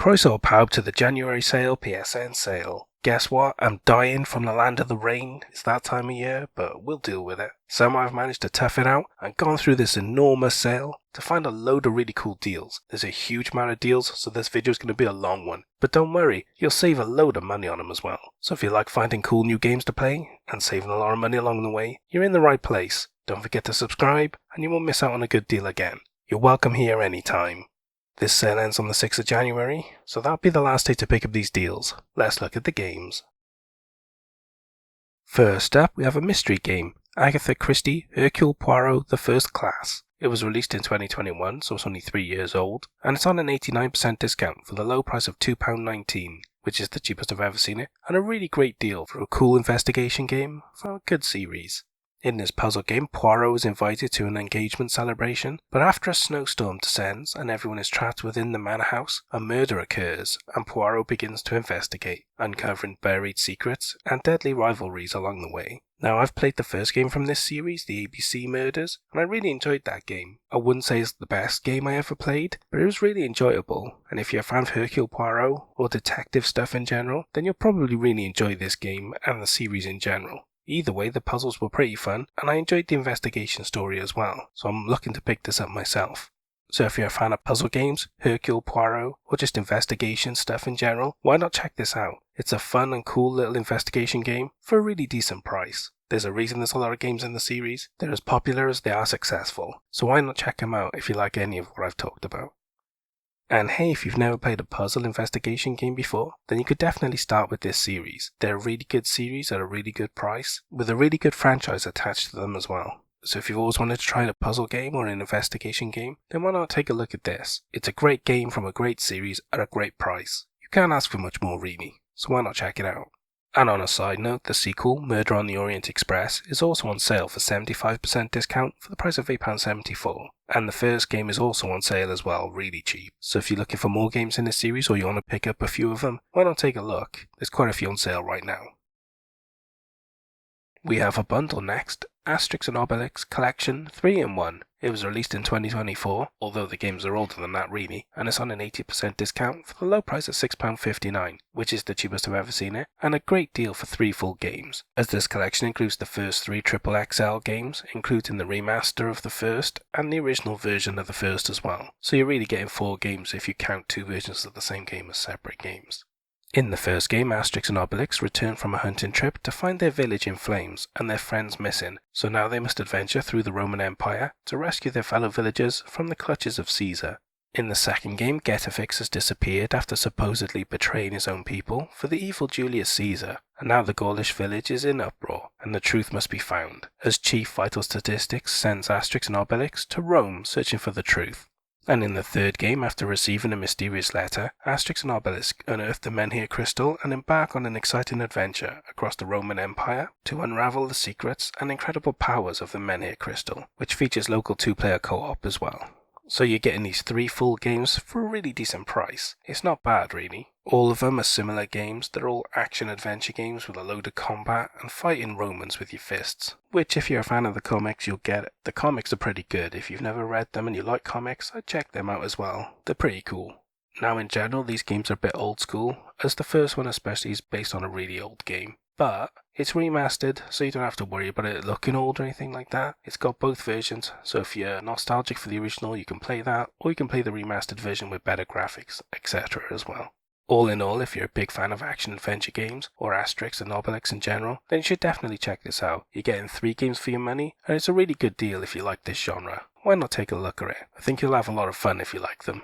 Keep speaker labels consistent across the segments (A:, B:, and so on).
A: Croeso pawb to the January sale, PSN sale. Guess what? I'm dying from the land of the rain. It's that time of year, but we'll deal with it. Somehow I've managed to tough it out and gone through this enormous sale to find a load of really cool deals. There's a huge amount of deals, so this video is going to be a long one. But don't worry, you'll save a load of money on them as well. So if you like finding cool new games to play and saving a lot of money along the way, you're in the right place. Don't forget to subscribe and you won't miss out on a good deal again. You're welcome here anytime. This sale ends on the 6th of January, so that'll be the last day to pick up these deals. Let's look at the games. First up, we have a mystery game, Agatha Christie, Hercule Poirot, The First Class. It was released in 2021, so it's only 3 years old, and it's on an 89% discount for the low price of £2.19, which is the cheapest I've ever seen it, and a really great deal for a cool investigation game for a good series. In this puzzle game, Poirot is invited to an engagement celebration, but after a snowstorm descends and everyone is trapped within the manor house, a murder occurs, and Poirot begins to investigate, uncovering buried secrets and deadly rivalries along the way. Now, I've played the first game from this series, the ABC Murders, and I really enjoyed that game. I wouldn't say it's the best game I ever played, but it was really enjoyable, and if you're a fan of Hercule Poirot, or detective stuff in general, then you'll probably really enjoy this game and the series in general. Either way, the puzzles were pretty fun, and I enjoyed the investigation story as well, so I'm looking to pick this up myself. So if you're a fan of puzzle games, Hercule Poirot, or just investigation stuff in general, why not check this out? It's a fun and cool little investigation game for a really decent price. There's a reason there's a lot of games in the series. They're as popular as they are successful, so why not check them out if you like any of what I've talked about. And hey, if you've never played a puzzle investigation game before, then you could definitely start with this series. They're a really good series at a really good price, with a really good franchise attached to them as well. So if you've always wanted to try a puzzle game or an investigation game, then why not take a look at this? It's a great game from a great series at a great price. You can't ask for much more really, so why not check it out? And on a side note, the sequel, Murder on the Orient Express, is also on sale for 75% discount for the price of £8.74. And the first game is also on sale as well, really cheap. So if you're looking for more games in this series or you want to pick up a few of them, why not take a look? There's quite a few on sale right now. We have a bundle next, Asterix and Obelix Collection 3-in-1. It was released in 2024, although the games are older than that really, and it's on an 80% discount for the low price of £6.59, which is the cheapest I've ever seen it, and a great deal for 3 full games, as this collection includes the first 3 XXXL games, including the remaster of the first, and the original version of the first as well. So you're really getting 4 games if you count 2 versions of the same game as separate games. In the first game, Asterix and Obelix return from a hunting trip to find their village in flames and their friends missing, so now they must adventure through the Roman Empire to rescue their fellow villagers from the clutches of Caesar. In the second game, Getafix has disappeared after supposedly betraying his own people for the evil Julius Caesar, and now the Gaulish village is in uproar, and the truth must be found, as Chief Vital Statistics sends Asterix and Obelix to Rome searching for the truth. And in the third game, after receiving a mysterious letter, Asterix and Obelix unearth the Menhir Crystal and embark on an exciting adventure across the Roman Empire to unravel the secrets and incredible powers of the Menhir Crystal, which features local 2-player co-op as well. So you're getting these 3 full games for a really decent price. It's not bad really. All of them are similar games. They're all action-adventure games with a load of combat and fighting Romans with your fists, which if you're a fan of the comics you'll get it. The comics are pretty good. If you've never read them and you like comics, I'd check them out as well. They're pretty cool. Now in general these games are a bit old school, as the first one especially is based on a really old game. But it's remastered, so you don't have to worry about it looking old or anything like that. It's got both versions, so if you're nostalgic for the original you can play that, or you can play the remastered version with better graphics, etc. as well. All in all, if you're a big fan of action-adventure games, or Asterix and Obelix in general, then you should definitely check this out. You're getting 3 games for your money, and it's a really good deal if you like this genre. Why not take a look at it? I think you'll have a lot of fun if you like them.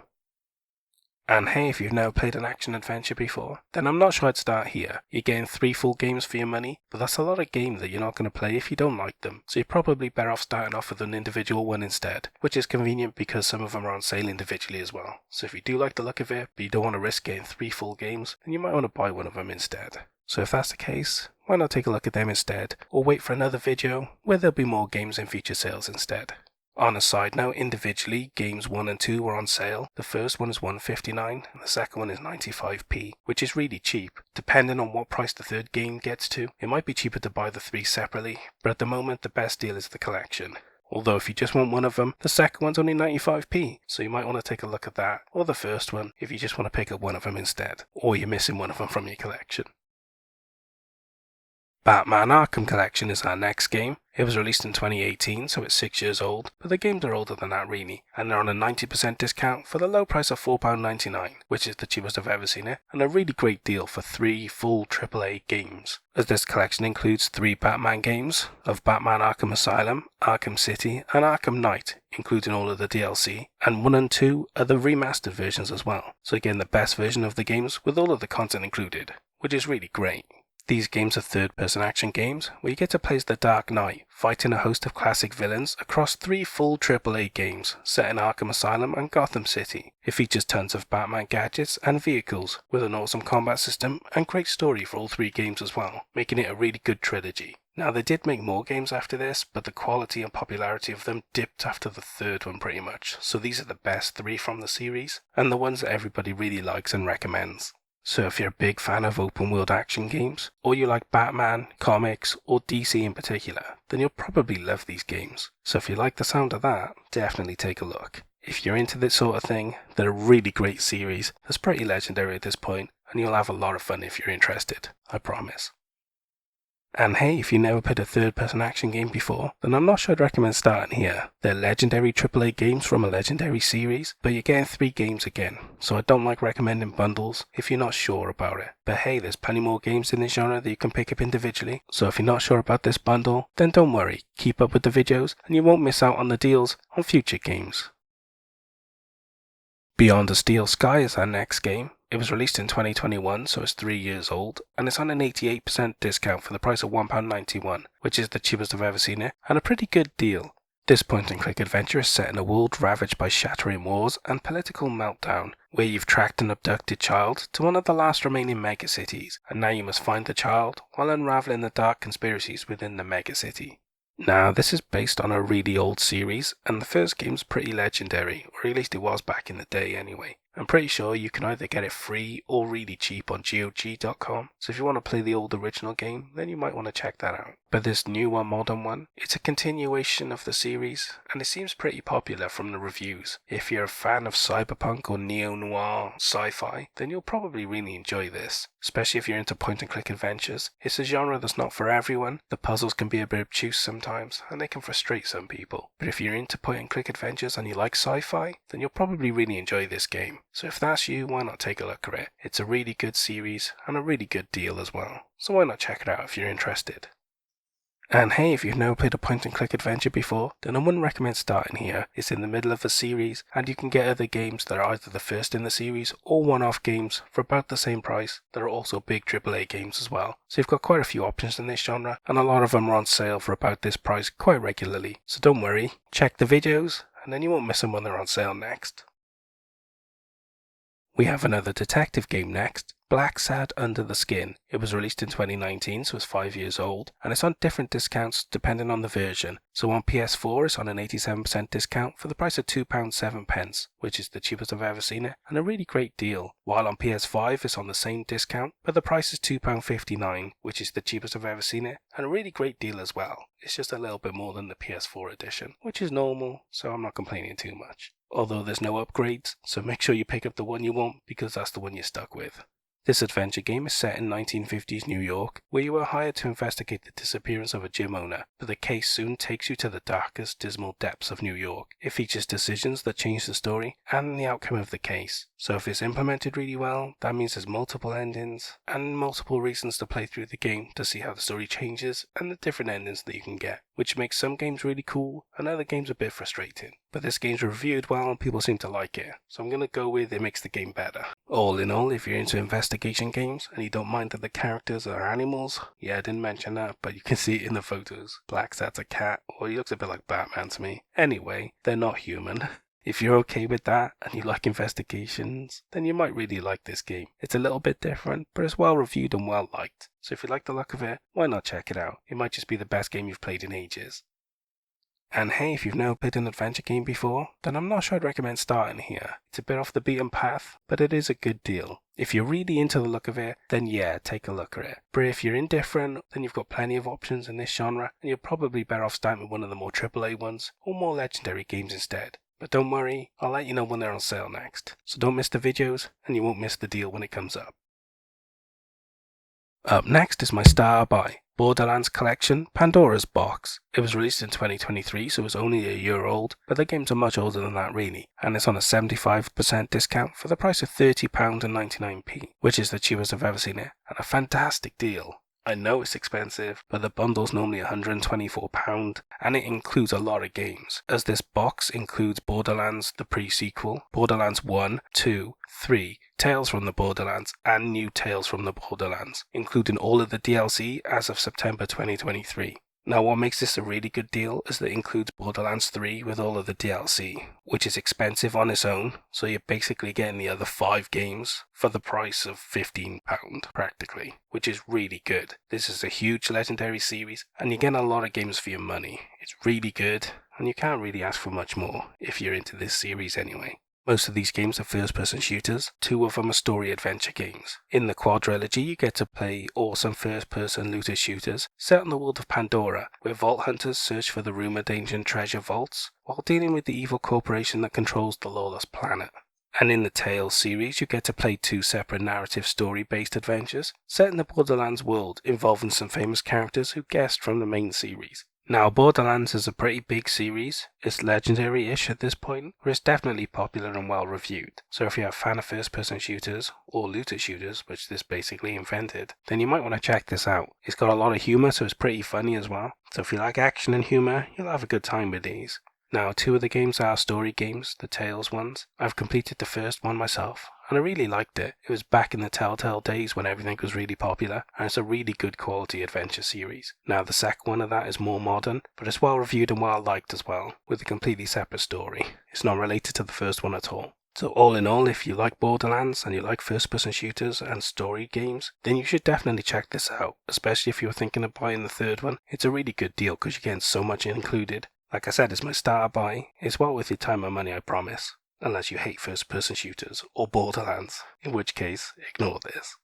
A: And hey, if you've never played an action-adventure before, then I'm not sure I'd start here. You're getting 3 full games for your money, but that's a lot of games that you're not going to play if you don't like them, so you're probably better off starting off with an individual one instead, which is convenient because some of them are on sale individually as well. So if you do like the look of it, but you don't want to risk getting 3 full games, then you might want to buy one of them instead. So if that's the case, why not take a look at them instead, or wait for another video where there'll be more games in feature sales instead. On a side note, individually, games 1 and 2 were on sale. The first one is $1.59 and the second one is 95p, which is really cheap. Depending on what price the third game gets to, it might be cheaper to buy the 3 separately, but at the moment the best deal is the collection. Although if you just want one of them, the second one's only 95p, so you might want to take a look at that, or the first one if you just want to pick up one of them instead, or you're missing one of them from your collection. Batman Arkham Collection is our next game. It was released in 2018, so it's 6 years old, but the games are older than that really, and they're on a 90% discount for the low price of £4.99, which is the cheapest I've ever seen it, and a really great deal for 3 full AAA games, as this collection includes 3 Batman games of Batman Arkham Asylum, Arkham City, and Arkham Knight, including all of the DLC, and 1 and 2 are the remastered versions as well, so again the best version of the games with all of the content included, which is really great. These games are third-person action games where you get to play as the Dark Knight, fighting a host of classic villains across 3 full AAA games set in Arkham Asylum and Gotham City. It features tons of Batman gadgets and vehicles, with an awesome combat system and great story for all 3 games as well, making it a really good trilogy. Now they did make more games after this, but the quality and popularity of them dipped after the 3rd one pretty much, so these are the best 3 from the series, and the ones that everybody really likes and recommends. So if you're a big fan of open world action games, or you like Batman, comics, or DC in particular, then you'll probably love these games. So if you like the sound of that, definitely take a look. If you're into this sort of thing, they're a really great series that's pretty legendary at this point, and you'll have a lot of fun if you're interested, I promise. And hey, if you never played a third-person action game before, then I'm not sure I'd recommend starting here. They're legendary AAA games from a legendary series, but you're getting 3 games again, so I don't like recommending bundles if you're not sure about it. But hey, there's plenty more games in this genre that you can pick up individually, so if you're not sure about this bundle, then don't worry, keep up with the videos and you won't miss out on the deals on future games. Beyond the Steel Sky is our next game. It was released in 2021, so it's 3 years old, and it's on an 88% discount for the price of £1.91, which is the cheapest I've ever seen it, and a pretty good deal. This point-and-click adventure is set in a world ravaged by shattering wars and political meltdown, where you've tracked an abducted child to one of the last remaining megacities, and now you must find the child while unraveling the dark conspiracies within the megacity. Now, this is based on a really old series, and the first game's pretty legendary, or at least it was back in the day anyway. I'm pretty sure you can either get it free or really cheap on GOG.com, so if you want to play the old original game, then you might want to check that out. But this new one, modern one, it's a continuation of the series, and it seems pretty popular from the reviews. If you're a fan of cyberpunk or neo-noir sci-fi, then you'll probably really enjoy this, especially if you're into point-and-click adventures. It's a genre that's not for everyone. The puzzles can be a bit obtuse sometimes, and they can frustrate some people. But if you're into point-and-click adventures and you like sci-fi, then you'll probably really enjoy this game. So if that's you, why not take a look at it? It's a really good series and a really good deal as well. So why not check it out if you're interested? And hey, if you've never played a point-and-click adventure before, then I wouldn't recommend starting here. It's in the middle of a series, and you can get other games that are either the first in the series or one-off games for about the same price. There are also big AAA games as well. So you've got quite a few options in this genre, and a lot of them are on sale for about this price quite regularly. So don't worry, check the videos, and then you won't miss them when they're on sale next. We have another detective game next, Black Sad Under the Skin. It was released in 2019, so it's 5 years old, and it's on different discounts depending on the version. So on PS4 it's on an 87% discount for the price of £2.07, which is the cheapest I've ever seen it, and a really great deal. While on PS5 it's on the same discount, but the price is £2.59, which is the cheapest I've ever seen it, and a really great deal as well. It's just a little bit more than the PS4 edition, which is normal, so I'm not complaining too much. Although there's no upgrades, so make sure you pick up the one you want because that's the one you're stuck with. This adventure game is set in 1950s New York, where you are hired to investigate the disappearance of a gym owner, but the case soon takes you to the darkest, dismal depths of New York. It features decisions that change the story and the outcome of the case. So if it's implemented really well, that means there's multiple endings and multiple reasons to play through the game to see how the story changes and the different endings that you can get, which makes some games really cool and other games a bit frustrating. But this game's reviewed well and people seem to like it, so I'm going to go with it makes the game better. All in all, if you're into investigation games and you don't mind that the characters are animals, yeah, I didn't mention that, but you can see it in the photos. Blacksad's a cat, or he looks a bit like Batman to me. Anyway, they're not human. If you're okay with that and you like investigations, then you might really like this game. It's a little bit different, but it's well reviewed and well liked. So if you like the look of it, why not check it out? It might just be the best game you've played in ages. And hey, if you've never played an adventure game before, then I'm not sure I'd recommend starting here. It's a bit off the beaten path, but it is a good deal. If you're really into the look of it, then yeah, take a look at it. But if you're indifferent, then you've got plenty of options in this genre, and you're probably better off starting with one of the more AAA ones, or more legendary games instead. But don't worry, I'll let you know when they're on sale next. So don't miss the videos, and you won't miss the deal when it comes up. Up next is my star buy, Borderlands Collection Pandoras Box. It was released in 2023, so it's only a year old, but the games are much older than that really, and it's on a 75% discount for the price of £30.99, which is the cheapest I've ever seen it, and a fantastic deal. I know it's expensive, but the bundle's normally £124, and it includes a lot of games, as this box includes Borderlands the pre-sequel, Borderlands 1, 2, 3, Tales from the Borderlands, and new Tales from the Borderlands, including all of the DLC as of September 2023. Now what makes this a really good deal is that it includes Borderlands 3 with all of the DLC, which is expensive on its own, so you're basically getting the other 5 games for the price of £15 practically, which is really good. This is a huge legendary series, and you're getting a lot of games for your money. It's really good, and you can't really ask for much more if you're into this series anyway. Most of these games are first-person shooters, 2 of them are story-adventure games. In the quadrilogy, you get to play awesome first-person looter shooters set in the world of Pandora, where vault hunters search for the rumored ancient treasure vaults, while dealing with the evil corporation that controls the lawless planet. And in the Tales series, you get to play 2 separate narrative story-based adventures set in the Borderlands world, involving some famous characters who guessed from the main series. Now, Borderlands is a pretty big series. It's legendary-ish at this point, but it's definitely popular and well-reviewed. So if you're a fan of first-person shooters, or looter shooters, which this basically invented, then you might want to check this out. It's got a lot of humour, so it's pretty funny as well. So if you like action and humour, you'll have a good time with these. Now, 2 of the games are story games, the Tales ones. I've completed the first one myself, and I really liked it. It was back in the Telltale days when everything was really popular, and it's a really good quality adventure series. Now, the second one of that is more modern, but it's well reviewed and well liked as well, with a completely separate story. It's not related to the first one at all. So all in all, if you like Borderlands and you like first-person shooters and story games, then you should definitely check this out, especially if you're thinking of buying the third one. It's a really good deal because you're getting so much included. Like I said, it's my star buy. It's well worth your time and money, I promise. Unless you hate first-person shooters or Borderlands, in which case, ignore this.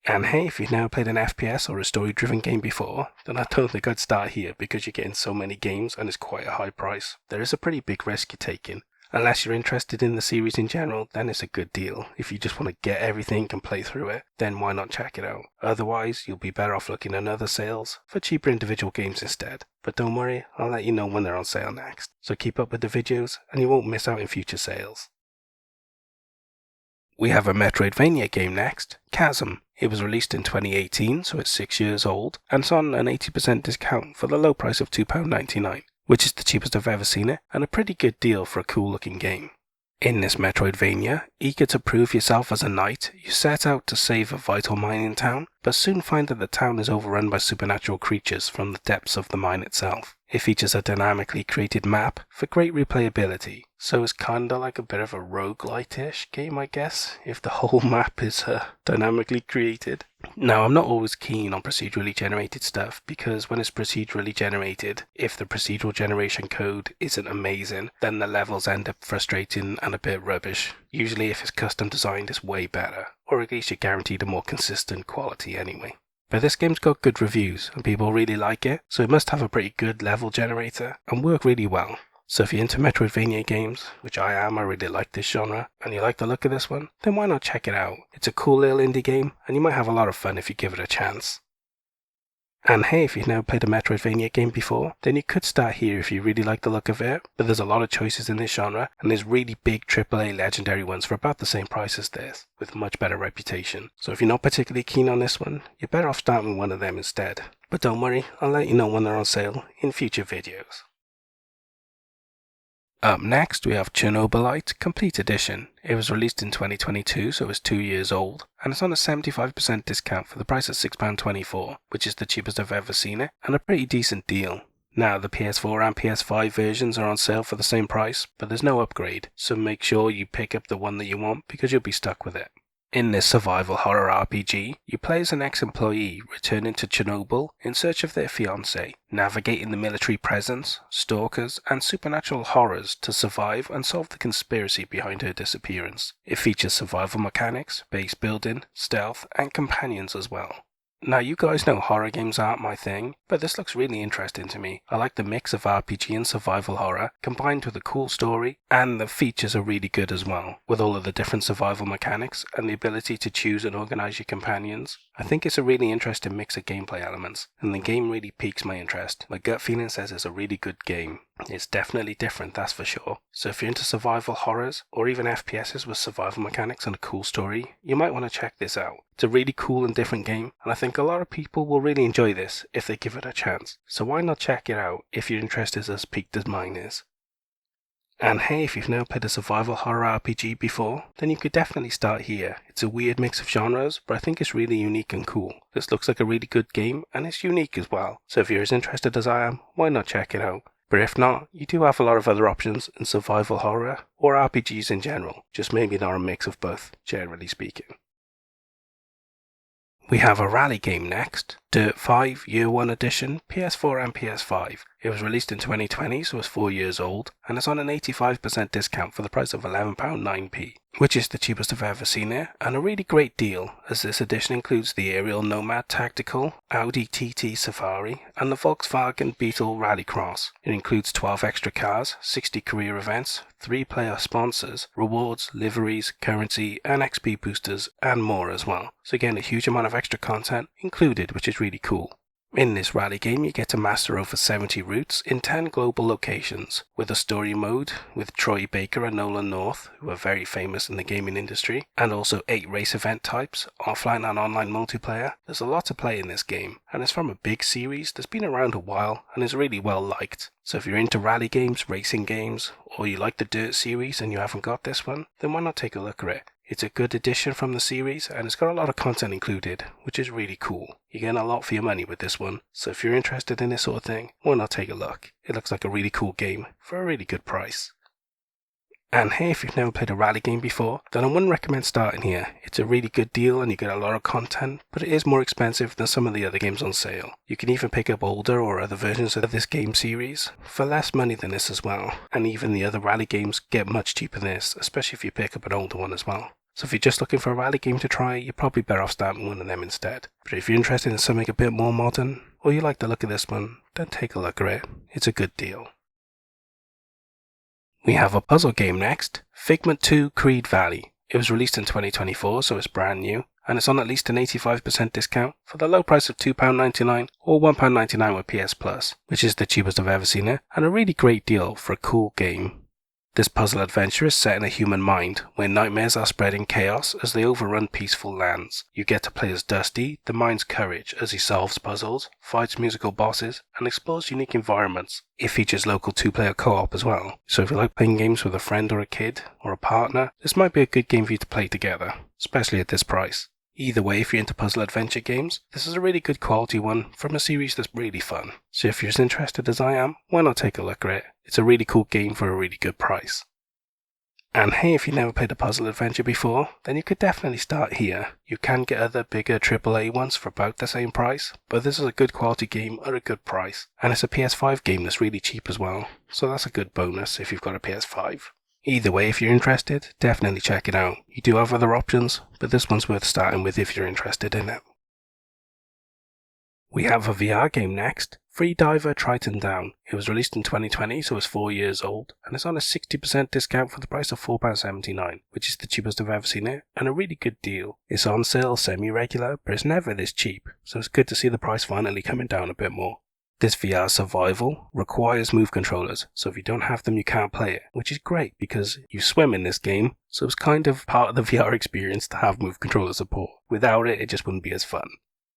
A: And hey, if you've never played an FPS or a story-driven game before, then I don't think I'd start here because you're getting so many games and it's quite a high price. There is a pretty big risk you're taking. Unless you're interested in the series in general, then it's a good deal. If you just want to get everything and play through it, then why not check it out? Otherwise, you'll be better off looking at other sales for cheaper individual games instead. But don't worry, I'll let you know when they're on sale next. So keep up with the videos, and you won't miss out in future sales. We have a Metroidvania game next, Chasm. It was released in 2018, so it's 6 years old, and it's on an 80% discount for the low price of £2.99. Which is the cheapest I've ever seen it, and a pretty good deal for a cool looking game. In this Metroidvania, eager to prove yourself as a knight, you set out to save a vital mining town, but soon find that the town is overrun by supernatural creatures from the depths of the mine itself. It features a dynamically created map for great replayability, so it's kinda like a bit of a roguelite-ish game, I guess, if the whole map is dynamically created. Now, I'm not always keen on procedurally generated stuff, because when it's procedurally generated, if the procedural generation code isn't amazing, then the levels end up frustrating and a bit rubbish. Usually if it's custom designed, it's way better, or at least you're guaranteed a more consistent quality anyway. But this game's got good reviews, and people really like it, so it must have a pretty good level generator, and work really well. So if you're into Metroidvania games, which I am, I really like this genre, and you like the look of this one, then why not check it out? It's a cool little indie game, and you might have a lot of fun if you give it a chance. And hey, if you've never played a Metroidvania game before, then you could start here if you really like the look of it, but there's a lot of choices in this genre, and there's really big AAA legendary ones for about the same price as this, with much better reputation. So if you're not particularly keen on this one, you're better off starting with one of them instead. But don't worry, I'll let you know when they're on sale in future videos. Up next, we have Chernobyl Complete Edition. It was released in 2022, so it's 2 years old, and it's on a 75% discount for the price of £6.24, which is the cheapest I've ever seen it, and a pretty decent deal. Now, the PS4 and PS5 versions are on sale for the same price, but there's no upgrade, so make sure you pick up the one that you want because you'll be stuck with it. In this survival horror RPG, you play as an ex-employee returning to Chernobyl in search of their fiancée, navigating the military presence, stalkers, and supernatural horrors to survive and solve the conspiracy behind her disappearance. It features survival mechanics, base building, stealth, and companions as well. Now, you guys know horror games aren't my thing, but this looks really interesting to me. I like the mix of RPG and survival horror, combined with a cool story, and the features are really good as well, with all of the different survival mechanics and the ability to choose and organize your companions. I think it's a really interesting mix of gameplay elements, and the game really piques my interest. My gut feeling says it's a really good game. It's definitely different, that's for sure. So if you're into survival horrors, or even FPSs with survival mechanics and a cool story, you might want to check this out. It's a really cool and different game, and I think a lot of people will really enjoy this if they give it a chance. So why not check it out if your interest is as piqued as mine is. And hey, if you've never played a survival horror RPG before, then you could definitely start here. It's a weird mix of genres, but I think it's really unique and cool. This looks like a really good game, and it's unique as well. So if you're as interested as I am, why not check it out? But if not, you do have a lot of other options in survival horror, or RPGs in general, just maybe not a mix of both, generally speaking. We have a rally game next, Dirt 5 Year 1 Edition, PS4 and PS5. It was released in 2020, so it's 4 years old, and it's on an 85% discount for the price of £11.9p, which is the cheapest I've ever seen it, and a really great deal, as this edition includes the Aerial Nomad Tactical, Audi TT Safari, and the Volkswagen Beetle Rallycross. It includes 12 extra cars, 60 career events, 3 player sponsors, rewards, liveries, currency, and XP boosters, and more as well. So again, a huge amount of extra content included, which is really cool. In this rally game, you get to master over 70 routes in 10 global locations, with a story mode with Troy Baker and Nolan North, who are very famous in the gaming industry, and also 8 race event types, offline and online multiplayer. There's a lot to play in this game, and it's from a big series that's been around a while and is really well liked. So if you're into rally games, racing games, or you like the Dirt series and you haven't got this one, then why not take a look at it? It's a good addition from the series, and it's got a lot of content included, which is really cool. You're getting a lot for your money with this one, so if you're interested in this sort of thing, why not take a look? It looks like a really cool game for a really good price. And hey, if you've never played a rally game before, then I wouldn't recommend starting here. It's a really good deal and you get a lot of content, but it is more expensive than some of the other games on sale. You can even pick up older or other versions of this game series for less money than this as well, and even the other rally games get much cheaper than this, especially if you pick up an older one as well. So if you're just looking for a rally game to try, you're probably better off starting one of them instead. But if you're interested in something a bit more modern, or you like the look of this one, then take a look at it. It's a good deal. We have a puzzle game next, Figment 2 Creed Valley. It was released in 2024, so it's brand new, and it's on at least an 85% discount for the low price of £2.99 or £1.99 with PS Plus, which is the cheapest I've ever seen it, and a really great deal for a cool game. This puzzle adventure is set in a human mind, where nightmares are spreading chaos as they overrun peaceful lands. You get to play as Dusty, the mind's courage, as he solves puzzles, fights musical bosses, and explores unique environments. It features local 2-player co-op as well, so if you like playing games with a friend or a kid, or a partner, this might be a good game for you to play together, especially at this price. Either way, if you're into puzzle adventure games, this is a really good quality one from a series that's really fun. So if you're as interested as I am, why not take a look at it? It's a really cool game for a really good price. And hey, if you've never played a puzzle adventure before, then you could definitely start here. You can get other bigger AAA ones for about the same price, but this is a good quality game at a good price. And it's a PS5 game that's really cheap as well, so that's a good bonus if you've got a PS5. Either way, if you're interested, definitely check it out. You do have other options, but this one's worth starting with if you're interested in it. We have a VR game next, Freediver Triton Down. It was released in 2020, so it's 4 years old, and it's on a 60% discount for the price of £4.79, which is the cheapest I've ever seen it, and a really good deal. It's on sale semi-regular, but it's never this cheap, so it's good to see the price finally coming down a bit more. This VR survival requires move controllers, so if you don't have them you can't play it, which is great because you swim in this game, so it's kind of part of the VR experience to have move controller support. Without it, it just wouldn't be as fun.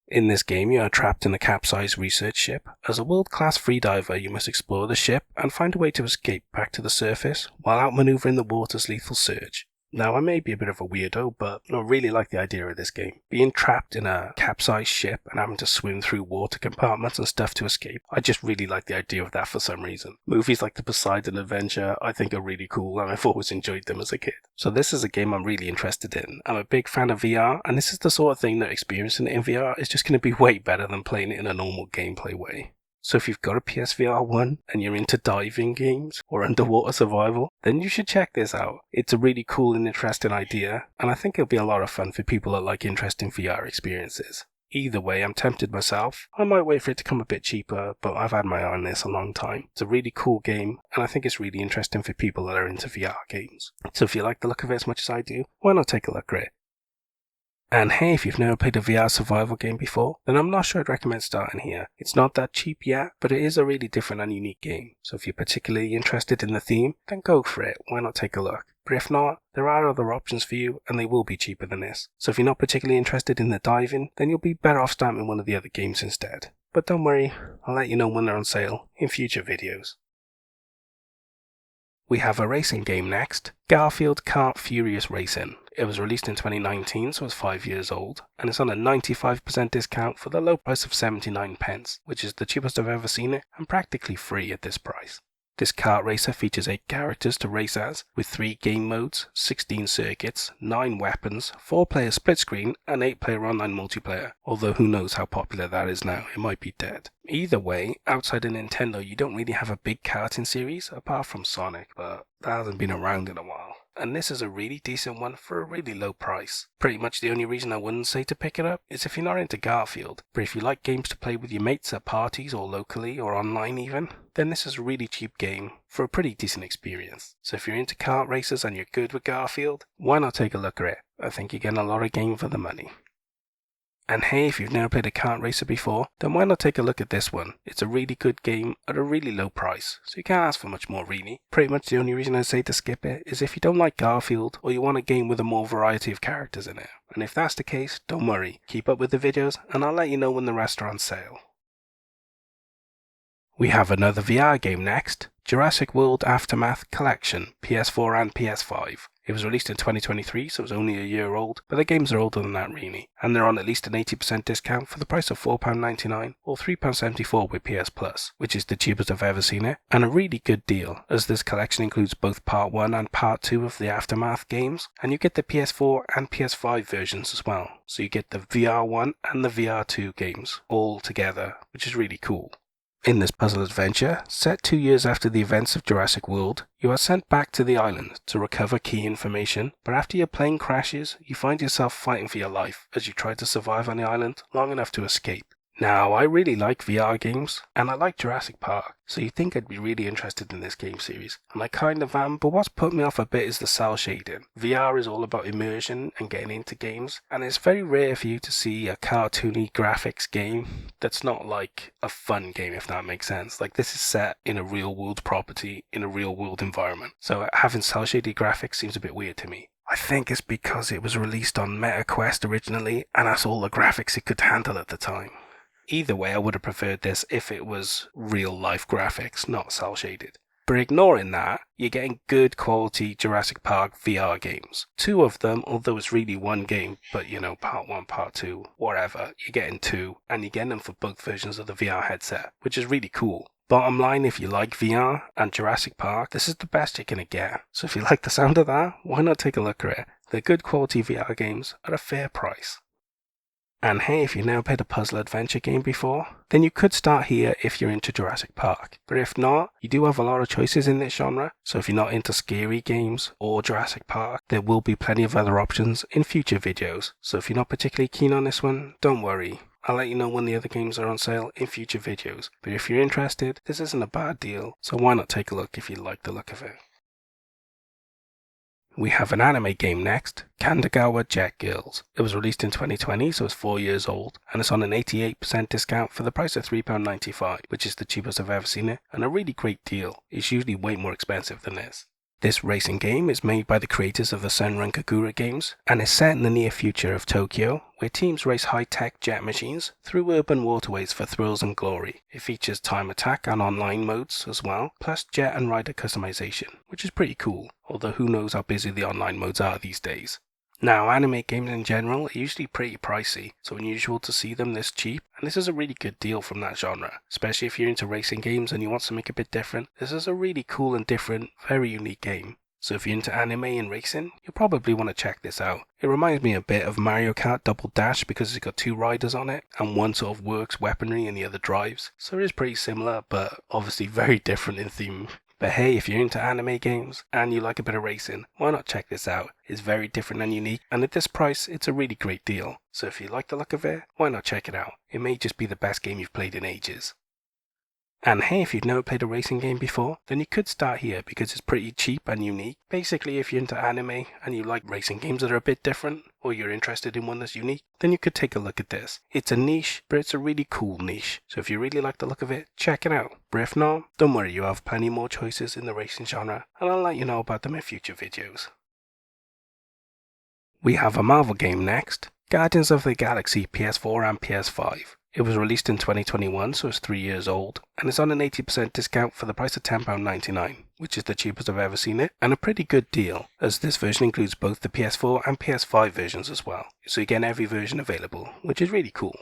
A: In this game you are trapped in a capsized research ship. As a world-class freediver you must explore the ship and find a way to escape back to the surface while outmaneuvering the water's lethal surge. Now, I may be a bit of a weirdo, but I really like the idea of this game. Being trapped in a capsized ship and having to swim through water compartments and stuff to escape, I just really like the idea of that for some reason. Movies like the Poseidon Adventure I think are really cool, and I've always enjoyed them as a kid. So this is a game I'm really interested in. I'm a big fan of VR, and this is the sort of thing that experiencing it in VR is just going to be way better than playing it in a normal gameplay way. So if you've got a PSVR 1 and you're into diving games or underwater survival, then you should check this out. It's a really cool and interesting idea, and I think it'll be a lot of fun for people that like interesting VR experiences. Either way, I'm tempted myself. I might wait for it to come a bit cheaper, but I've had my eye on this a long time. It's a really cool game, and I think it's really interesting for people that are into VR games. So if you like the look of it as much as I do, why not take a look at it? And hey, if you've never played a VR survival game before, then I'm not sure I'd recommend starting here. It's not that cheap yet, but it is a really different and unique game. So if you're particularly interested in the theme, then go for it. Why not take a look? But if not, there are other options for you, and they will be cheaper than this. So if you're not particularly interested in the diving, then you'll be better off starting one of the other games instead. But don't worry, I'll let you know when they're on sale in future videos. We have a racing game next, Garfield Kart Furious Racing. It was released in 2019, so it's 5 years old, and it's on a 95% discount for the low price of 79 pence, which is the cheapest I've ever seen it, and practically free at this price. This kart racer features 8 characters to race as, with 3 game modes, 16 circuits, 9 weapons, 4-player split screen, and 8-player online multiplayer, although who knows how popular that is now, it might be dead. Either way, outside of Nintendo you don't really have a big karting series, apart from Sonic, but that hasn't been around in a while. And this is a really decent one for a really low price. Pretty much the only reason I wouldn't say to pick it up is if you're not into Garfield, but if you like games to play with your mates at parties or locally or online even, then this is a really cheap game for a pretty decent experience. So if you're into kart races and you're good with Garfield, why not take a look at it? I think you're getting a lot of game for the money. And hey, if you've never played a kart racer before, then why not take a look at this one? It's a really good game at a really low price, so you can't ask for much more really. Pretty much the only reason I say to skip it is if you don't like Garfield, or you want a game with a more variety of characters in it. And if that's the case, don't worry, keep up with the videos and I'll let you know when the rest are on sale. We have another VR game next, Jurassic World Aftermath Collection, PS4 and PS5. It was released in 2023, so it's only a year old, but the games are older than that really, and they're on at least an 80% discount for the price of £4.99 or £3.74 with PS Plus, which is the cheapest I've ever seen it, and a really good deal, as this collection includes both Part 1 and Part 2 of the Aftermath games, and you get the PS4 and PS5 versions as well, so you get the VR1 and the VR2 games all together, which is really cool. In this puzzle adventure, set 2 years after the events of Jurassic World, you are sent back to the island to recover key information, but after your plane crashes, you find yourself fighting for your life as you try to survive on the island long enough to escape. Now, I really like VR games, and I like Jurassic Park, so you'd think I'd be really interested in this game series, and I kind of am, but what's put me off a bit is the cell shading. VR is all about immersion and getting into games, and it's very rare for you to see a cartoony graphics game that's not like a fun game, if that makes sense. Like, this is set in a real world property, in a real world environment, so having cell shaded graphics seems a bit weird to me. I think it's because it was released on MetaQuest originally, and that's all the graphics it could handle at the time. Either way, I would have preferred this if it was real-life graphics, not cel-shaded. But ignoring that, you're getting good quality Jurassic Park VR games. 2 of them, although it's really one game, but you know, Part 1, Part 2, whatever, you're getting 2, and you're getting them for both versions of the VR headset, which is really cool. Bottom line, if you like VR and Jurassic Park, this is the best you're going to get. So if you like the sound of that, why not take a look at it? They're good quality VR games at a fair price. And hey, if you've never played a puzzle adventure game before, then you could start here if you're into Jurassic Park. But if not, you do have a lot of choices in this genre, so if you're not into scary games or Jurassic Park, there will be plenty of other options in future videos. So if you're not particularly keen on this one, don't worry. I'll let you know when the other games are on sale in future videos. But if you're interested, this isn't a bad deal, so why not take a look if you like the look of it. We have an anime game next, Kandera Jet Girls. It was released in 2020, so it's 4 years old, and it's on an 88% discount for the price of £3.95, which is the cheapest I've ever seen it, and a really great deal. It's usually way more expensive than this. This racing game is made by the creators of the Senran Kagura games, and is set in the near future of Tokyo, where teams race high-tech jet machines through urban waterways for thrills and glory. It features time attack and online modes as well, plus jet and rider customization, which is pretty cool, although who knows how busy the online modes are these days. Now, anime games in general are usually pretty pricey, so unusual to see them this cheap, and this is a really good deal from that genre, especially if you're into racing games and you want something a bit different. This is a really cool and different, very unique game. So if you're into anime and racing, you'll probably want to check this out. It reminds me a bit of Mario Kart Double Dash because it's got two riders on it, and one sort of works weaponry and the other drives. So it is pretty similar, but obviously very different in theme. But hey, if you're into anime games and you like a bit of racing, why not check this out? It's very different and unique, and at this price, it's a really great deal. So if you like the look of it, why not check it out? It may just be the best game you've played in ages. And hey, if you've never played a racing game before, then you could start here because it's pretty cheap and unique. Basically, if you're into anime and you like racing games that are a bit different, or you're interested in one that's unique, then you could take a look at this. It's a niche, but it's a really cool niche. So if you really like the look of it, check it out. But if not, don't worry, you have plenty more choices in the racing genre, and I'll let you know about them in future videos. We have a Marvel game next, Guardians of the Galaxy PS4 and PS5. It was released in 2021, so it's 3 years old, and it's on an 80% discount for the price of £10.99, which is the cheapest I've ever seen it, and a pretty good deal, as this version includes both the PS4 and PS5 versions as well, so you get every version available, which is really cool.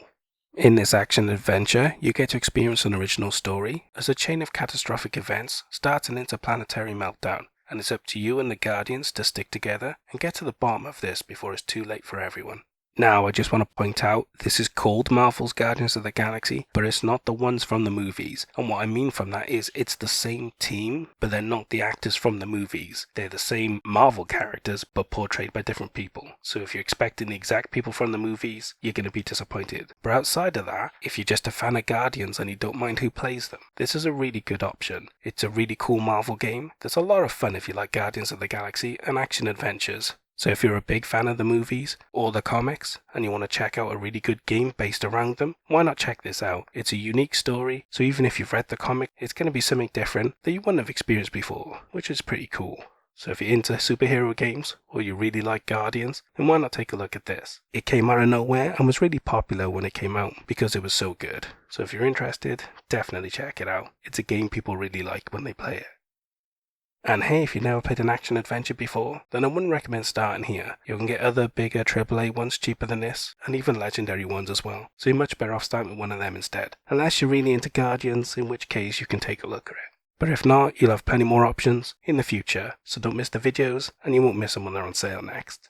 A: In this action-adventure, you get to experience an original story, as a chain of catastrophic events starts an interplanetary meltdown, and it's up to you and the Guardians to stick together and get to the bottom of this before it's too late for everyone. Now, I just want to point out, this is called Marvel's Guardians of the Galaxy, but it's not the ones from the movies. And what I mean from that is, it's the same team, but they're not the actors from the movies. They're the same Marvel characters, but portrayed by different people. So if you're expecting the exact people from the movies, you're going to be disappointed. But outside of that, if you're just a fan of Guardians and you don't mind who plays them, this is a really good option. It's a really cool Marvel game that's a lot of fun if you like Guardians of the Galaxy and action adventures. So if you're a big fan of the movies or the comics and you want to check out a really good game based around them, why not check this out? It's a unique story, so even if you've read the comic, it's going to be something different that you wouldn't have experienced before, which is pretty cool. So if you're into superhero games or you really like Guardians, then why not take a look at this? It came out of nowhere and was really popular when it came out because it was so good. So if you're interested, definitely check it out. It's a game people really like when they play it. And hey, if you've never played an action adventure before, then I wouldn't recommend starting here. You can get other bigger AAA ones cheaper than this, and even legendary ones as well, so you're much better off starting with one of them instead. Unless you're really into Guardians, in which case you can take a look at it. But if not, you'll have plenty more options in the future, so don't miss the videos, and you won't miss them when they're on sale next.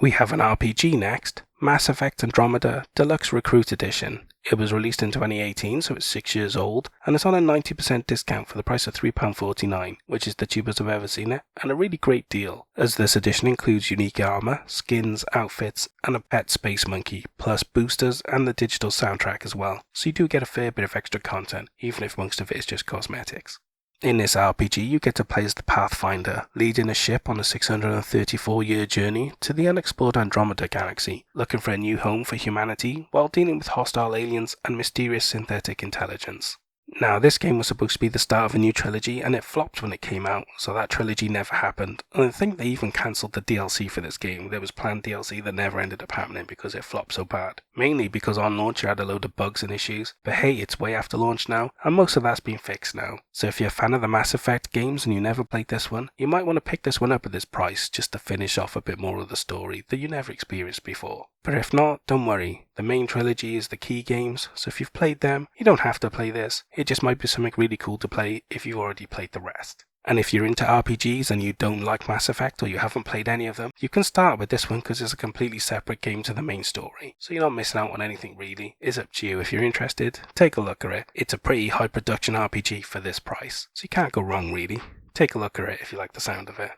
A: We have an RPG next, Mass Effect Andromeda Deluxe Recruit Edition. It was released in 2018, so it's 6 years old, and it's on a 90% discount for the price of £3.49, which is the cheapest I've ever seen it, and a really great deal, as this edition includes unique armor, skins, outfits, and a pet space monkey, plus boosters and the digital soundtrack as well, so you do get a fair bit of extra content, even if most of it is just cosmetics. In this RPG, you get to play as the Pathfinder, leading a ship on a 634-year journey to the unexplored Andromeda galaxy, looking for a new home for humanity while dealing with hostile aliens and mysterious synthetic intelligence. Now, this game was supposed to be the start of a new trilogy, and it flopped when it came out, so that trilogy never happened. And I think they even cancelled the DLC for this game. There was planned DLC that never ended up happening because it flopped so bad. Mainly because on launch it had a load of bugs and issues, but hey, it's way after launch now, and most of that's been fixed now. So if you're a fan of the Mass Effect games and you never played this one, you might want to pick this one up at this price just to finish off a bit more of the story that you never experienced before. But if not, don't worry. The main trilogy is the key games, so if you've played them, you don't have to play this. It just might be something really cool to play if you've already played the rest. And if you're into RPGs and you don't like Mass Effect or you haven't played any of them, you can start with this one because it's a completely separate game to the main story. So you're not missing out on anything really. It's up to you. If you're interested, take a look at it. It's a pretty high production RPG for this price, so you can't go wrong really. Take a look at it if you like the sound of it.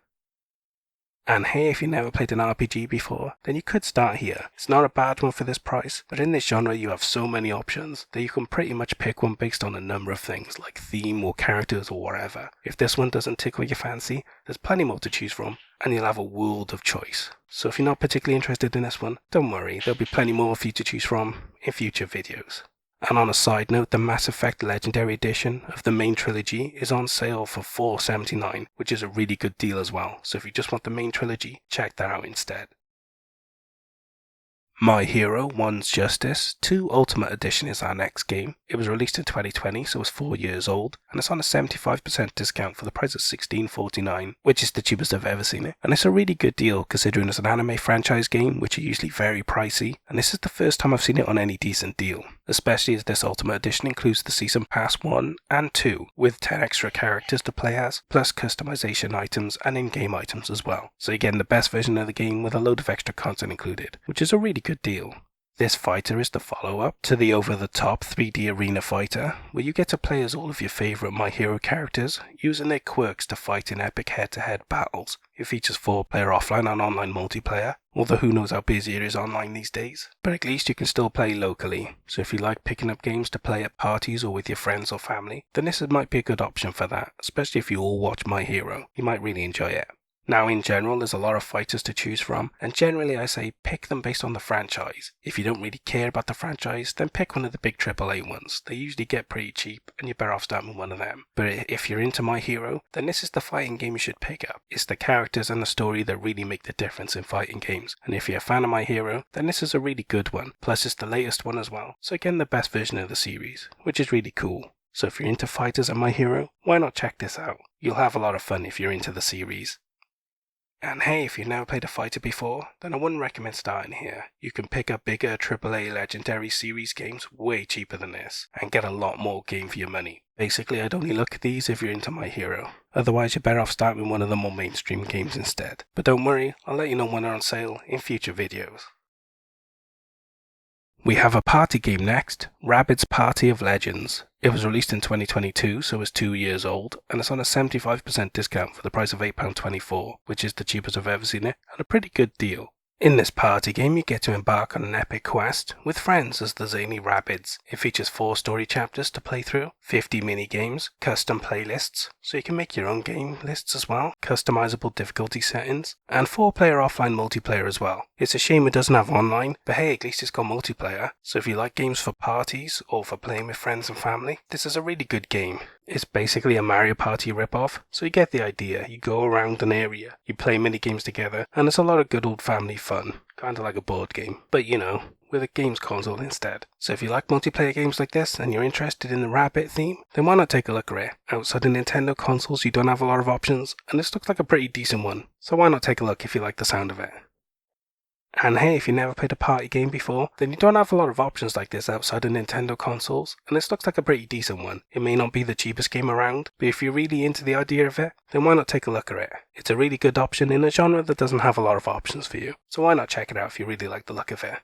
A: And hey, if you never played an RPG before, then you could start here. It's not a bad one for this price, but in this genre you have so many options that you can pretty much pick one based on a number of things, like theme or characters or whatever. If this one doesn't tickle your fancy, there's plenty more to choose from, and you'll have a world of choice. So if you're not particularly interested in this one, don't worry, there'll be plenty more for you to choose from in future videos. And on a side note, the Mass Effect Legendary Edition of the main trilogy is on sale for $4.79, which is a really good deal as well. So if you just want the main trilogy, check that out instead. My Hero One's Justice 2 Ultimate Edition is our next game. It was released in 2020, so it's 4 years old, and it's on a 75% discount for the price of $16.49, which is the cheapest I've ever seen it. And it's a really good deal considering it's an anime franchise game, which are usually very pricey, and this is the first time I've seen it on any decent deal, especially as this Ultimate Edition includes the Season Pass 1 and 2, with 10 extra characters to play as, plus customization items and in-game items as well. So you're getting the best version of the game with a load of extra content included, which is a really good deal. This fighter is the follow-up to the over-the-top 3D arena fighter, where you get to play as all of your favourite My Hero characters, using their quirks to fight in epic head-to-head battles. It features 4-player offline and online multiplayer, although who knows how busy it is online these days. But at least you can still play locally, so if you like picking up games to play at parties or with your friends or family, then this might be a good option for that, especially if you all watch My Hero. You might really enjoy it. Now in general there's a lot of fighters to choose from, and generally I say pick them based on the franchise. If you don't really care about the franchise, then pick one of the big AAA ones. They usually get pretty cheap and you're better off starting with one of them. But if you're into My Hero, then this is the fighting game you should pick up. It's the characters and the story that really make the difference in fighting games, and if you're a fan of My Hero, then this is a really good one. Plus it's the latest one as well, so again the best version of the series, which is really cool. So if you're into fighters and My Hero, why not check this out? You'll have a lot of fun if you're into the series. And hey, if you've never played a fighter before, then I wouldn't recommend starting here. You can pick up bigger AAA Legendary Series games way cheaper than this, and get a lot more game for your money. Basically, I'd only look at these if you're into My Hero. Otherwise, you're better off starting with one of the more mainstream games instead. But don't worry, I'll let you know when they're on sale in future videos. We have a party game next, Rabbids Party of Legends. It was released in 2022, so it's 2 years old, and it's on a 75% discount for the price of £8.24, which is the cheapest I've ever seen it, and a pretty good deal. In this party game, you get to embark on an epic quest with friends as the zany Rabbids. It features 4 story chapters to play through, 50 mini-games, custom playlists, so you can make your own game lists as well, customizable difficulty settings, and 4-player offline multiplayer as well. It's a shame it doesn't have online, but hey, at least it's got multiplayer, so if you like games for parties or for playing with friends and family, this is a really good game. It's basically a Mario Party ripoff, so you get the idea. You go around an area, you play mini games together, and it's a lot of good old family fun, kinda like a board game, but you know, with a games console instead. So if you like multiplayer games like this and you're interested in the Rabbit theme, then why not take a look at it? Outside of Nintendo consoles you don't have a lot of options, and this looks like a pretty decent one, so why not take a look if you like the sound of it? And hey, if you never played a party game before, then you don't have a lot of options like this outside of Nintendo consoles, and this looks like a pretty decent one. It may not be the cheapest game around, but if you're really into the idea of it, then why not take a look at it? It's a really good option in a genre that doesn't have a lot of options for you, so why not check it out if you really like the look of it?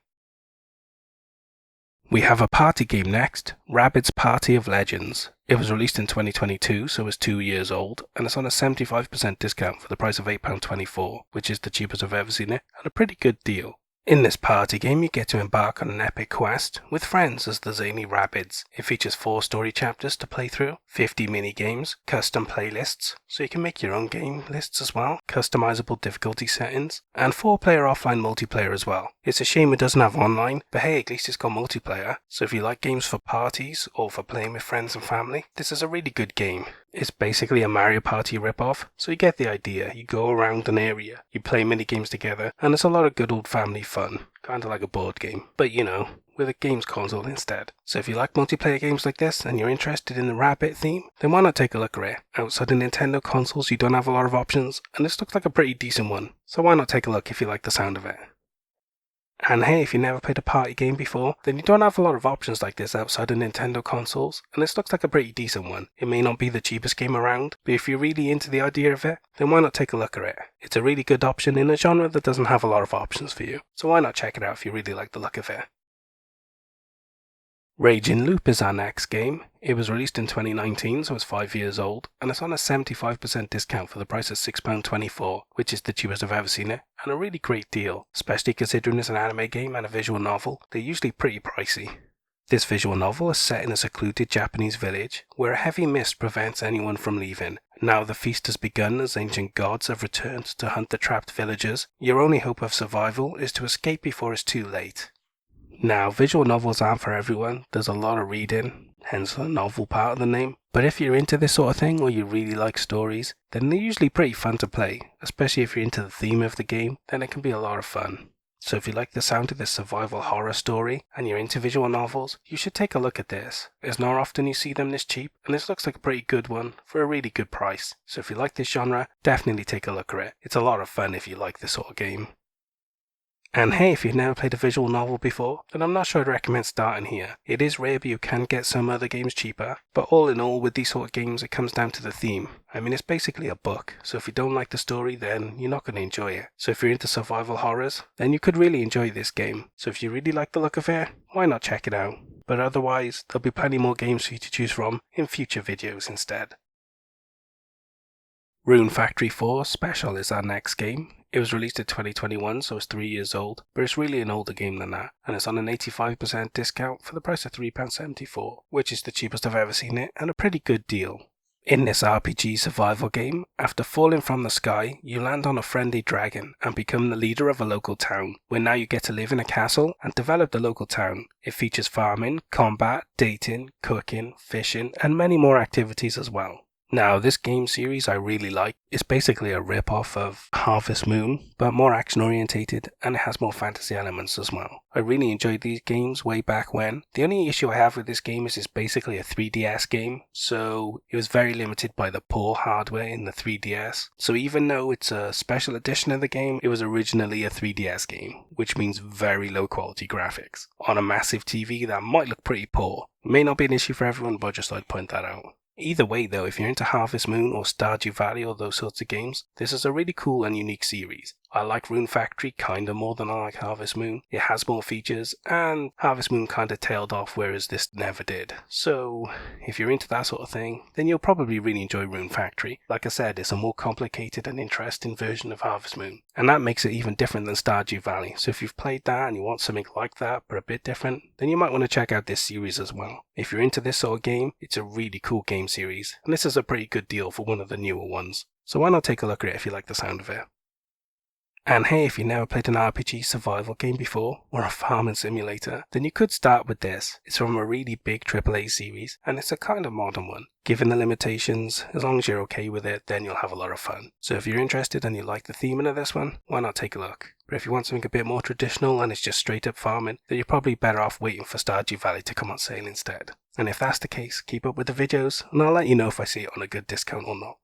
A: We have a party game next, Rabbids Party of Legends. It was released in 2022, so it's 2 years old, and it's on a 75% discount for the price of £8.24, which is the cheapest I've ever seen it, and a pretty good deal. In this party game, you get to embark on an epic quest with friends as the zany Rabbids. It features 4 story chapters to play through, 50 mini-games, custom playlists, so you can make your own game lists as well, customizable difficulty settings, and 4-player offline multiplayer as well. It's a shame it doesn't have online, but hey, at least it's got multiplayer, so if you like games for parties or for playing with friends and family, this is a really good game. It's basically a Mario Party ripoff, so you get the idea. You go around an area, you play mini games together, and it's a lot of good old family fun, kinda like a board game, but you know, with a games console instead. So if you like multiplayer games like this and you're interested in the Rabbit theme, then why not take a look at it? Outside of Nintendo consoles you don't have a lot of options, and this looks like a pretty decent one, so why not take a look if you like the sound of it? And hey, if you never played a party game before, then you don't have a lot of options like this outside of Nintendo consoles, and this looks like a pretty decent one. It may not be the cheapest game around, but if you're really into the idea of it, then why not take a look at it? It's a really good option in a genre that doesn't have a lot of options for you, so why not check it out if you really like the look of it? Raging Loop is our next game. It was released in 2019, so it's 5 years old, and it's on a 75% discount for the price of £6.24, which is the cheapest I've ever seen it, and a really great deal, especially considering it's an anime game and a visual novel. They're usually pretty pricey. This visual novel is set in a secluded Japanese village, where a heavy mist prevents anyone from leaving. Now the feast has begun as ancient gods have returned to hunt the trapped villagers. Your only hope of survival is to escape before it's too late. Now, visual novels aren't for everyone. There's a lot of reading, hence the novel part of the name. But if you're into this sort of thing, or you really like stories, then they're usually pretty fun to play, especially if you're into the theme of the game, then it can be a lot of fun. So if you like the sound of this survival horror story and you're into visual novels, you should take a look at this. It's not often you see them this cheap, and this looks like a pretty good one for a really good price. So if you like this genre, definitely take a look at it. It's a lot of fun if you like this sort of game. And hey, if you've never played a visual novel before, then I'm not sure I'd recommend starting here. It is rare, but you can get some other games cheaper. But all in all, with these sort of games, it comes down to the theme. I mean, it's basically a book, so if you don't like the story, then you're not going to enjoy it. So if you're into survival horrors, then you could really enjoy this game. So if you really like the look of it, why not check it out? But otherwise, there'll be plenty more games for you to choose from in future videos instead. Rune Factory 4 Special is our next game. It was released in 2021, so it's 3 years old, but it's really an older game than that, and it's on an 85% discount for the price of £3.74, which is the cheapest I've ever seen it, and a pretty good deal. In this RPG survival game, after falling from the sky, you land on a friendly dragon and become the leader of a local town, where now you get to live in a castle and develop the local town. It features farming, combat, dating, cooking, fishing, and many more activities as well. Now, this game series I really like. It's basically a rip-off of Harvest Moon, but more action-orientated, and it has more fantasy elements as well. I really enjoyed these games way back when. The only issue I have with this game is it's basically a 3DS game, so it was very limited by the poor hardware in the 3DS. So even though it's a special edition of the game, it was originally a 3DS game, which means very low quality graphics. On a massive TV that might look pretty poor. It may not be an issue for everyone, but just I'd point that out. Either way though, if you're into Harvest Moon or Stardew Valley or those sorts of games, this is a really cool and unique series. I like Rune Factory kinda more than I like Harvest Moon. It has more features, and Harvest Moon kinda tailed off, whereas this never did. So, if you're into that sort of thing, then you'll probably really enjoy Rune Factory. Like I said, it's a more complicated and interesting version of Harvest Moon, and that makes it even different than Stardew Valley. So if you've played that and you want something like that, but a bit different, then you might want to check out this series as well. If you're into this sort of game, it's a really cool game series, and this is a pretty good deal for one of the newer ones. So why not take a look at it if you like the sound of it? And hey, if you've never played an RPG survival game before, or a farming simulator, then you could start with this. It's from a really big AAA series, and it's a kind of modern one. Given the limitations, as long as you're okay with it, then you'll have a lot of fun. So if you're interested and you like the theming of this one, why not take a look? But if you want something a bit more traditional and it's just straight up farming, then you're probably better off waiting for Stardew Valley to come on sale instead. And if that's the case, keep up with the videos, and I'll let you know if I see it on a good discount or not.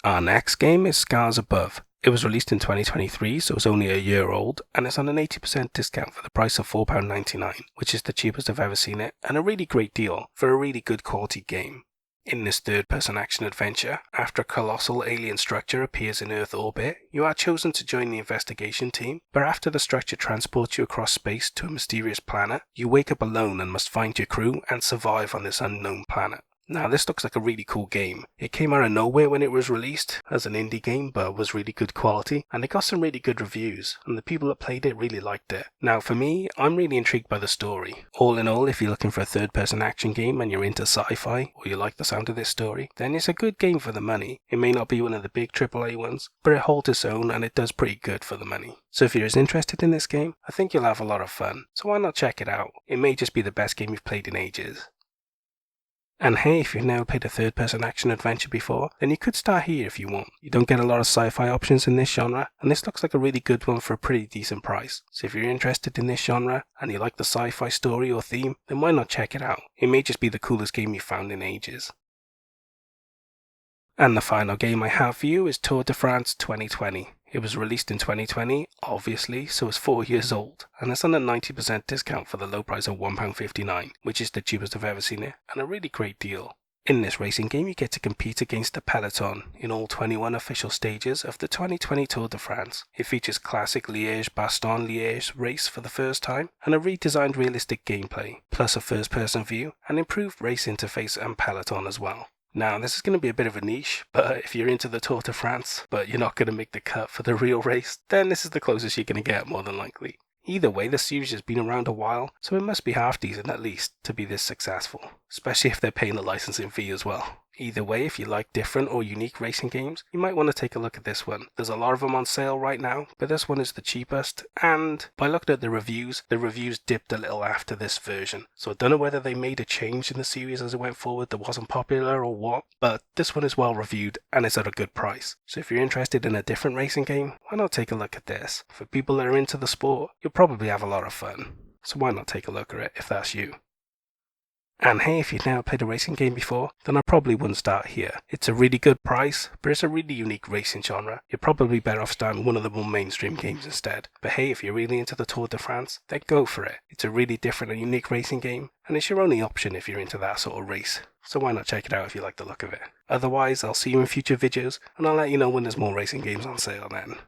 A: Our next game is Scars Above. It was released in 2023, so it's only a year old, and it's on an 80% discount for the price of £4.99, which is the cheapest I've ever seen it, and a really great deal for a really good quality game. In this third-person action adventure, after a colossal alien structure appears in Earth orbit, you are chosen to join the investigation team, but after the structure transports you across space to a mysterious planet, you wake up alone and must find your crew and survive on this unknown planet. Now, this looks like a really cool game. It came out of nowhere when it was released as an indie game, but was really good quality, and it got some really good reviews, and the people that played it really liked it. Now, for me, I'm really intrigued by the story. All in all, if you're looking for a third-person action game and you're into sci-fi, or you like the sound of this story, then it's a good game for the money. It may not be one of the big AAA ones, but it holds its own and it does pretty good for the money. So if you're as interested in this game, I think you'll have a lot of fun. So why not check it out? It may just be the best game you've played in ages. And hey, if you've never played a third-person action adventure before, then you could start here if you want. You don't get a lot of sci-fi options in this genre, and this looks like a really good one for a pretty decent price. So if you're interested in this genre, and you like the sci-fi story or theme, then why not check it out? It may just be the coolest game you've found in ages. And the final game I have for you is Tour de France 2020. It was released in 2020, obviously, so it's 4 years old, and it's on a 90% discount for the low price of £1.59, which is the cheapest I've ever seen it, and a really great deal. In this racing game, you get to compete against the peloton in all 21 official stages of the 2020 Tour de France. It features classic Liège-Bastogne-Liège race for the first time, and a redesigned realistic gameplay, plus a first-person view, and improved race interface and peloton as well. Now, this is going to be a bit of a niche, but if you're into the Tour de France, but you're not going to make the cut for the real race, then this is the closest you're going to get, more than likely. Either way, the series has been around a while, so it must be half decent at least to be this successful, especially if they're paying the licensing fee as well. Either way, if you like different or unique racing games, you might want to take a look at this one. There's a lot of them on sale right now, but this one is the cheapest, and by looking at the reviews dipped a little after this version. So I don't know whether they made a change in the series as it went forward that wasn't popular or what, but this one is well reviewed and it's at a good price. So if you're interested in a different racing game, why not take a look at this? For people that are into the sport, you'll probably have a lot of fun. So why not take a look at it if that's you? And hey, if you've never played a racing game before, then I probably wouldn't start here. It's a really good price, but it's a really unique racing genre. You're probably better off starting one of the more mainstream games instead. But hey, if you're really into the Tour de France, then go for it. It's a really different and unique racing game, and it's your only option if you're into that sort of race. So why not check it out if you like the look of it? Otherwise, I'll see you in future videos, and I'll let you know when there's more racing games on sale then.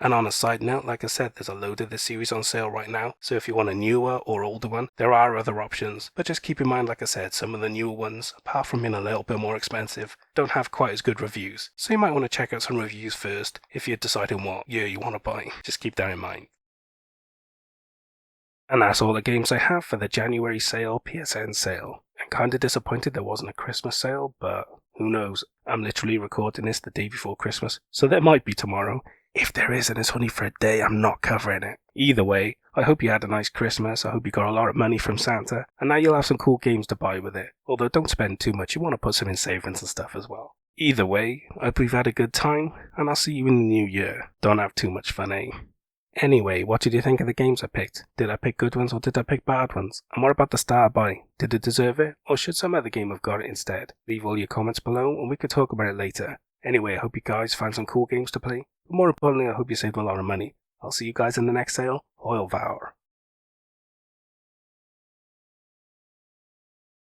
A: And on a side note, like I said, there's a load of this series on sale right now, so if you want a newer or older one, there are other options, but just keep in mind, like I said, some of the newer ones, apart from being a little bit more expensive, don't have quite as good reviews, so you might want to check out some reviews first if you're deciding what year you want to buy. Just keep that in mind. And that's all the games I have for the January sale, PSN sale. I'm kinda disappointed there wasn't a Christmas sale, but who knows, I'm literally recording this the day before Christmas, so there might be tomorrow. If there is and it's only for a day, I'm not covering it. Either way, I hope you had a nice Christmas, I hope you got a lot of money from Santa, and now you'll have some cool games to buy with it. Although don't spend too much, you want to put some in savings and stuff as well. Either way, I hope you've had a good time, and I'll see you in the new year. Don't have too much fun, eh? Anyway, what did you think of the games I picked? Did I pick good ones or did I pick bad ones? And what about the star buy? Did it deserve it, or should some other game have got it instead? Leave all your comments below and we could talk about it later. Anyway, I hope you guys find some cool games to play. But more importantly, I hope you saved a lot of money. I'll see you guys in the next sale. Oil Vower.